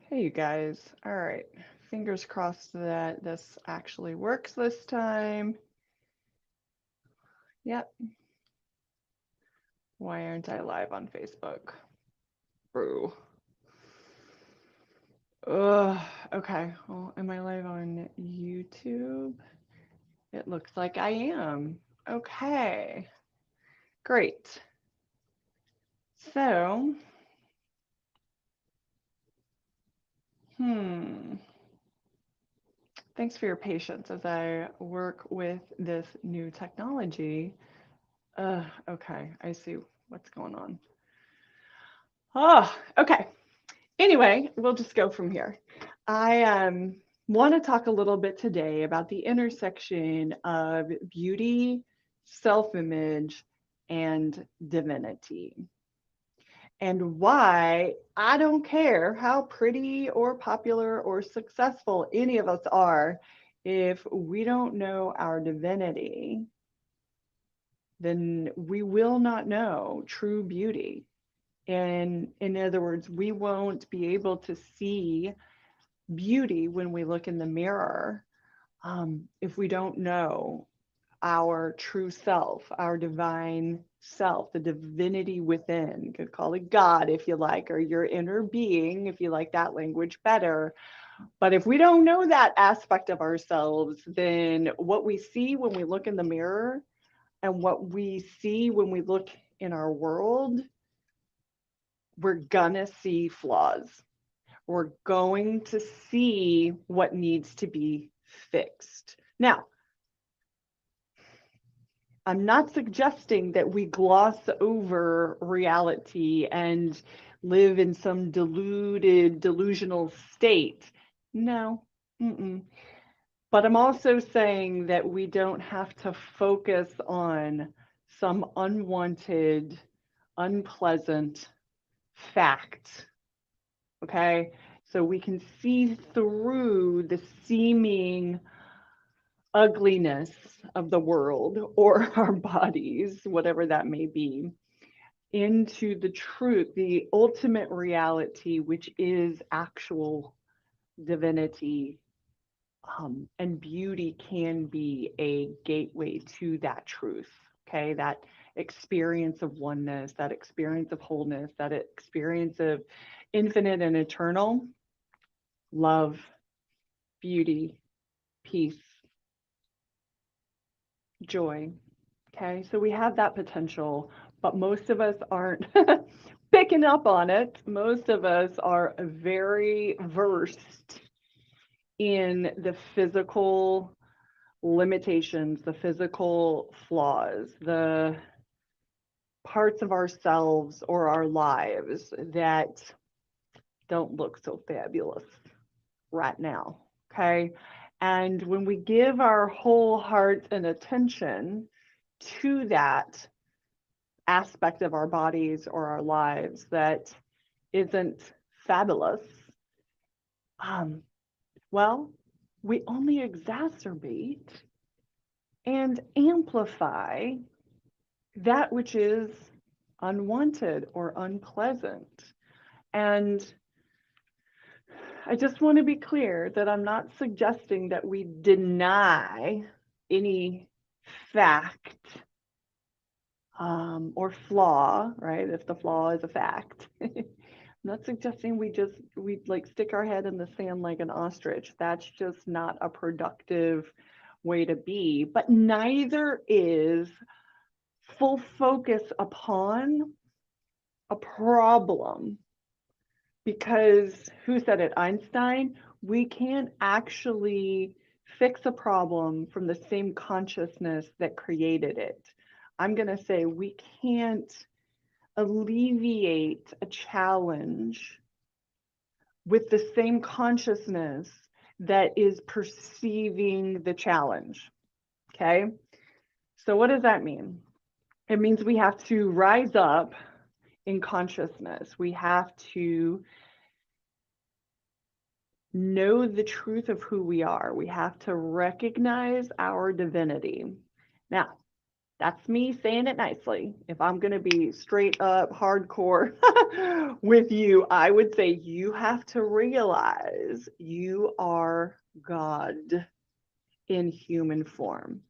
Hey, you guys. All right. Fingers crossed that this actually works this time. Yep. Why aren't I live on Facebook? Boo. Ugh. Okay. Well, am I live on YouTube? It looks like I am. Okay. Great. So, hmm. Thanks for your patience as I work with this new technology. Okay. I see what's going on. Oh, okay. Anyway, we'll just go from here. I want to talk a little bit today about the intersection of beauty, self image, and divinity, and why I don't care how pretty or popular or successful any of us are. If we don't know our divinity, then we will not know true beauty. And in other words, we won't be able to see beauty when we look in the mirror if we don't know our true self, our divine self, the divinity within. You could call it God if you like, or your inner being if you like that language better. But if we don't know that aspect of ourselves, then what we see when we look in the mirror and what we see when we look in our world, we're gonna see flaws. We're going to see what needs to be fixed. Now, I'm not suggesting that we gloss over reality and live in some delusional state. No. Mm-mm. But I'm also saying that we don't have to focus on some unwanted, unpleasant fact. Okay? So we can see through the seeming ugliness of the world or our bodies, whatever that may be, into the truth, the ultimate reality, which is actual divinity. And beauty can be a gateway to that truth, okay? That experience of oneness, that experience of wholeness, that experience of infinite and eternal love, beauty, peace, joy. Okay, so we have that potential, but most of us aren't picking up on it. Most of us are very versed in the physical limitations, the physical flaws, the parts of ourselves or our lives that don't look so fabulous right now. Okay. And when we give our whole heart and attention to that aspect of our bodies or our lives that isn't fabulous, um, well, we only exacerbate and amplify that which is unwanted or unpleasant. And I just want to be clear that I'm not suggesting that we deny any fact or flaw, right? If the flaw is a fact. I'm not suggesting we like stick our head in the sand like an ostrich. That's just not a productive way to be. But neither is full focus upon a problem. Because who said it? Einstein? We can't actually fix a problem from the same consciousness that created it. I'm going to say we can't alleviate a challenge with the same consciousness that is perceiving the challenge. Okay. So, what does that mean? It means we have to rise up in consciousness. We have to know the truth of who we are. We have to recognize our divinity. Now, That's me saying it nicely. If I'm going to be straight up hardcore with you, I would say you have to realize you are God in human form.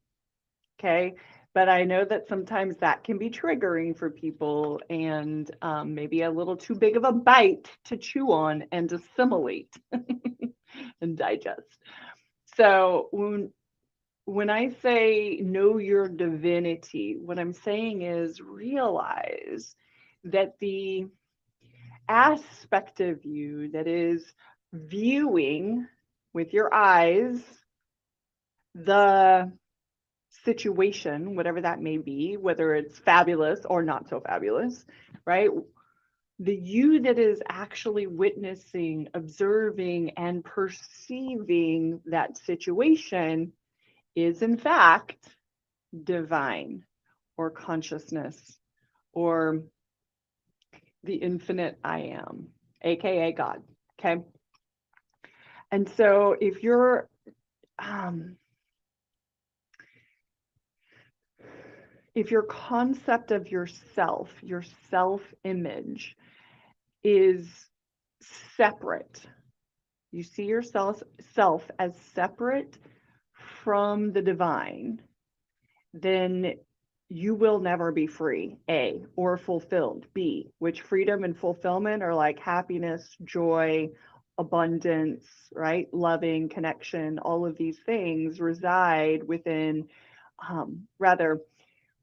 Okay. But I know that sometimes that can be triggering for people and maybe a little too big of a bite to chew on and assimilate and digest. So when I say know your divinity, what I'm saying is realize that the aspect of you that is viewing with your eyes the situation, whatever that may be, whether it's fabulous or not so fabulous, right? The you that is actually witnessing, observing, and perceiving that situation is, in fact, divine or consciousness or the infinite I am, aka God. Okay. And so um, if your concept of yourself, your self-image is separate, you see yourself as separate from the divine, then you will never be free, A, or fulfilled, B, which freedom and fulfillment are like happiness, joy, abundance, right? Loving, connection, all of these things reside within, rather,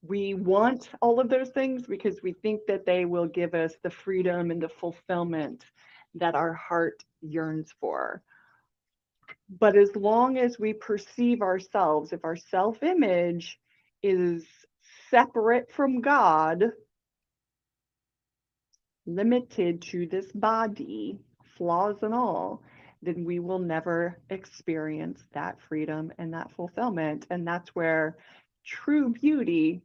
we want all of those things because we think that they will give us the freedom and the fulfillment that our heart yearns for. But as long as we perceive ourselves, if our self-image is separate from God, limited to this body, flaws and all, then we will never experience that freedom and that fulfillment. And that's where true beauty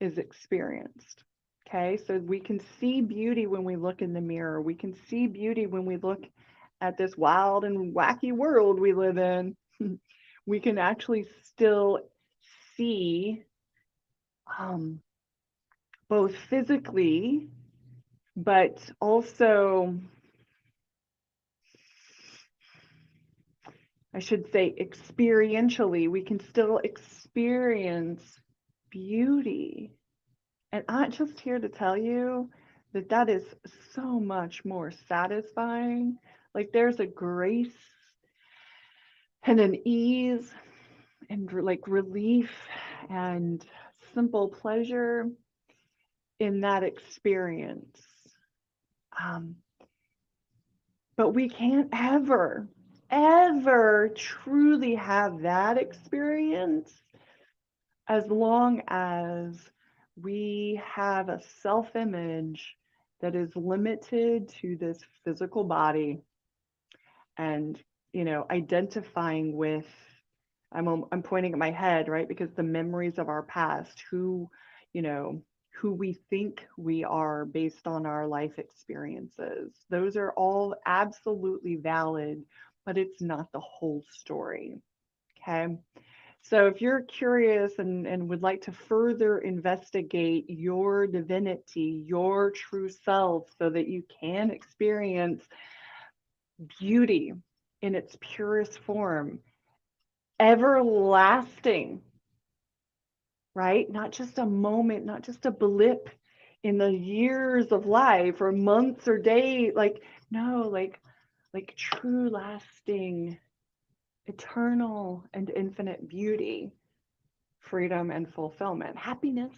is experienced. Okay, so we can see beauty when we look in the mirror. We can see beauty when we look at this wild and wacky world we live in. We can actually still see both physically, but also, I should say, experientially, we can still experience beauty. And I'm just here to tell you that that is so much more satisfying. Like there's a grace and an ease and like relief and simple pleasure in that experience. But we can't ever truly have that experience as long as we have a self-image that is limited to this physical body and, identifying with, I'm pointing at my head, right? Because the memories of our past, who we think we are based on our life experiences, those are all absolutely valid, but it's not the whole story. Okay. So if you're curious and would like to further investigate your divinity, your true self, so that you can experience beauty in its purest form, everlasting, right? Not just a moment, not just a blip in the years of life or months or days, no, like true lasting, eternal and infinite beauty, freedom and fulfillment, happiness.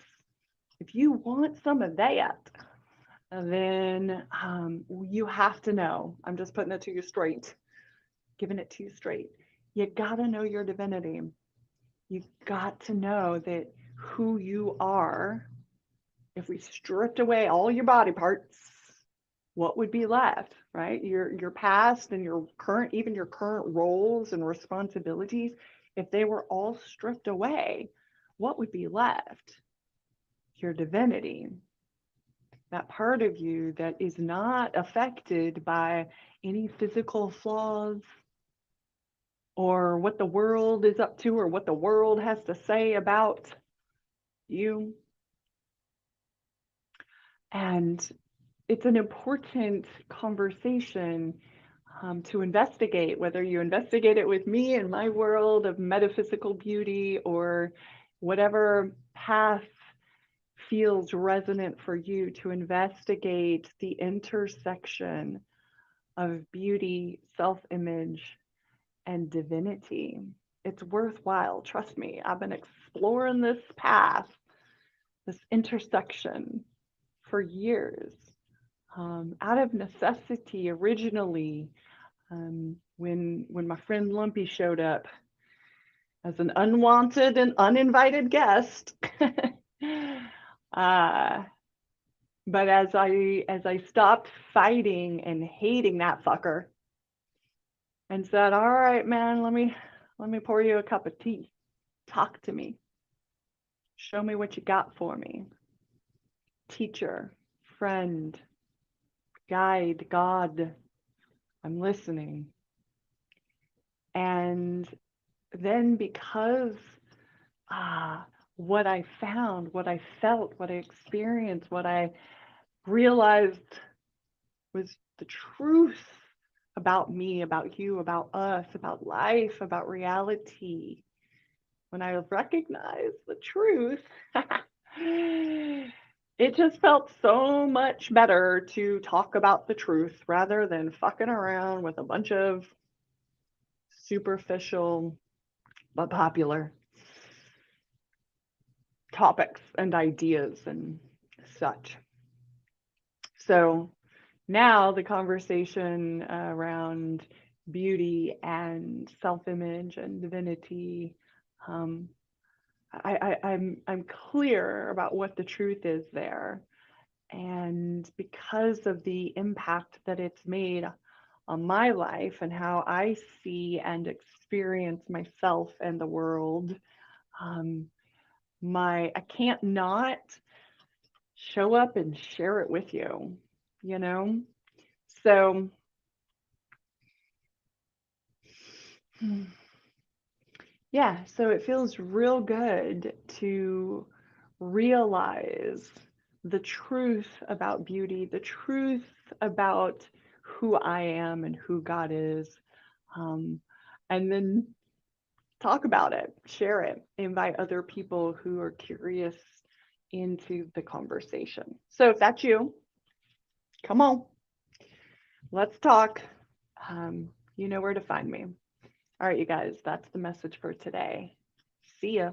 If you want some of that, then you have to know. I'm just putting it to you straight, giving it to you straight. You got to know your divinity. You've got to know that who you are, if we stripped away all your body parts, what would be left, right? Your past and your current, even your current roles and responsibilities, if they were all stripped away, what would be left? Your divinity, that part of you that is not affected by any physical flaws or what the world is up to or what the world has to say about you. And it's an important conversation to investigate, whether you investigate it with me in my world of metaphysical beauty or whatever path feels resonant for you, to investigate the intersection of beauty, self-image, and divinity. It's worthwhile. Trust me, I've been exploring this path, this intersection for years, out of necessity originally. When my friend Lumpy showed up as an unwanted and uninvited guest, but as I stopped fighting and hating that fucker, and said, "All right, man, let me pour you a cup of tea. Talk to me. Show me what you got for me. Teacher, friend, guide, God, I'm listening." And then because what I found, what I felt, what I experienced, what I realized was the truth about me, about you, about us, about life, about reality, when I recognized the truth, it just felt so much better to talk about the truth rather than fucking around with a bunch of superficial but popular topics and ideas and such. So now the conversation around beauty and self-image and divinity, I'm clear about what the truth is there. And because of the impact that it's made on my life and how I see and experience myself and the world, I can't not show up and share it with you, you know? So yeah, so it feels real good to realize the truth about beauty, the truth about who I am and who God is, and then talk about it, share it, invite other people who are curious into the conversation. So if that's you, come on, let's talk. You know where to find me. All right, you guys, that's the message for today. See ya.